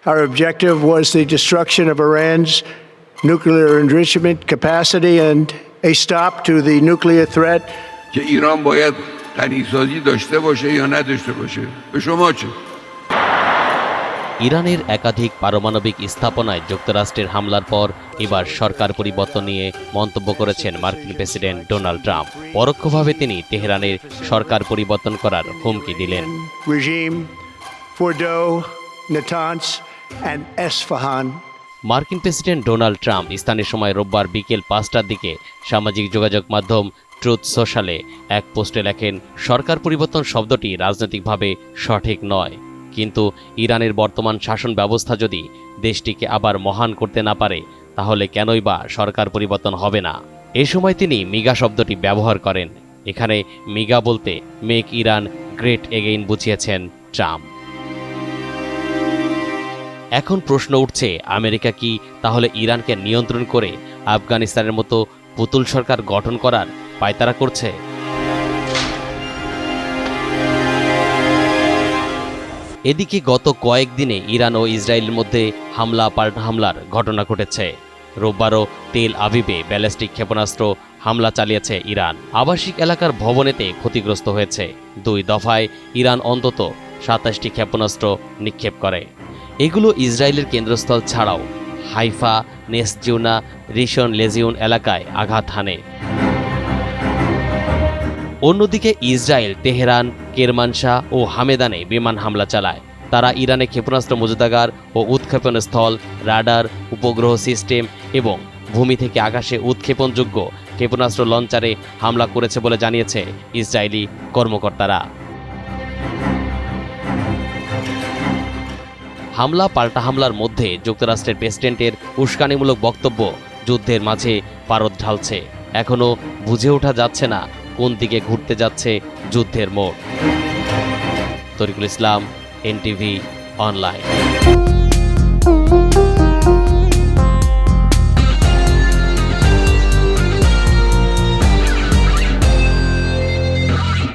Our objective was the destruction of Iran's nuclear enrichment capacity and a stop to the nuclear threat. که ایران باید غنیسازی داشته باشه یا نداشته باشه به شما چه؟ ইরানের একাধিক পারমাণবিক স্থাপনায় যুক্তরাষ্ট্রের হামলার পর এবার সরকার পরিবর্তন নিয়ে মন্তব্য করেছেন মার্কিন প্রেসিডেন্ট ডোনাল্ড ট্রাম্প। পরোক্ষভাবে তিনি তেহরানের সরকার পরিবর্তন করার হুমকি দিলেন। Regime Fordo, Natanz, and Esfahan. মার্কিন প্রেসিডেন্ট ডোনাল্ড ট্রাম্প স্থানীয় সময় রোববার বিকেল 5টার দিকে সামাজিক যোগাযোগ মাধ্যম ট্রুথ সোশ্যালে এক পোস্টে লেখেন, সরকার পরিবর্তন শব্দটি রাজনৈতিকভাবে সঠিক নয়, কিন্তু ইরানের বর্তমান শাসন ব্যবস্থা যদি দেশটিকে আবার মহান করতে না পারে তাহলে কেনই বা সরকার পরিবর্তন হবে না। এ সময় তিনি মিগা শব্দটি ব্যবহার করেন। এখানে মিগা বলতে মেক ইরান গ্রেট এগেইন বুঝিয়েছেন ট্রাম্প। এখন প্রশ্ন উঠছে, আমেরিকা কি তাহলে ইরানকে নিয়ন্ত্রণ করে আফগানিস্তানের মতো পুতুল সরকার গঠন করার পায়তারা করছে? এদিকে গত কয়েকদিনে ইরান ও ইসরায়েলের মধ্যে হামলা পাল্টা হামলার ঘটনা ঘটেছে। রোববারও তেল আভিভে ব্যালিস্টিক ক্ষেপণাস্ত্র হামলা চালিয়েছে ইরান। আবাসিক এলাকার ভবনেতে ক্ষতিগ্রস্ত হয়েছে। 2 দফায় ইরান অন্তত 27টি ক্ষেপণাস্ত্র নিক্ষেপ করে। এগুলো ইসরায়েলের কেন্দ্রস্থল ছাড়াও হাইফা, নেসজিউনা, রিশন লেজিউন এলাকায় আঘাত হানে। অন্যদিকে ইসরায়েল তেহরান, কেরমানশাহ ও হামেদানে বিমান হামলা চালায়। তারা ইরানে ক্ষেপণাস্ত্র মজুদাগার ও উৎক্ষেপণ স্থল, রাডার, উপগ্রহ সিস্টেম এবং ভূমি থেকে আকাশে উৎক্ষেপণযোগ্য ক্ষেপণাস্ত্র লঞ্চারে হামলা করেছে বলে জানিয়েছে ইসরায়েলি কর্মকর্তারা। হামলা পাল্টা হামলার মধ্যে যুক্তরাষ্ট্রের প্রেসিডেন্টের উস্কানিমূলক বক্তব্য যুদ্ধের মাঝে পারদ ঢালছে। এখনও বুঝে ওঠা যাচ্ছে না কোন দিকে ঘুরতে যাচ্ছে যুদ্ধের মোড়। তরিকুল ইসলাম, এনটিভি অনলাইন।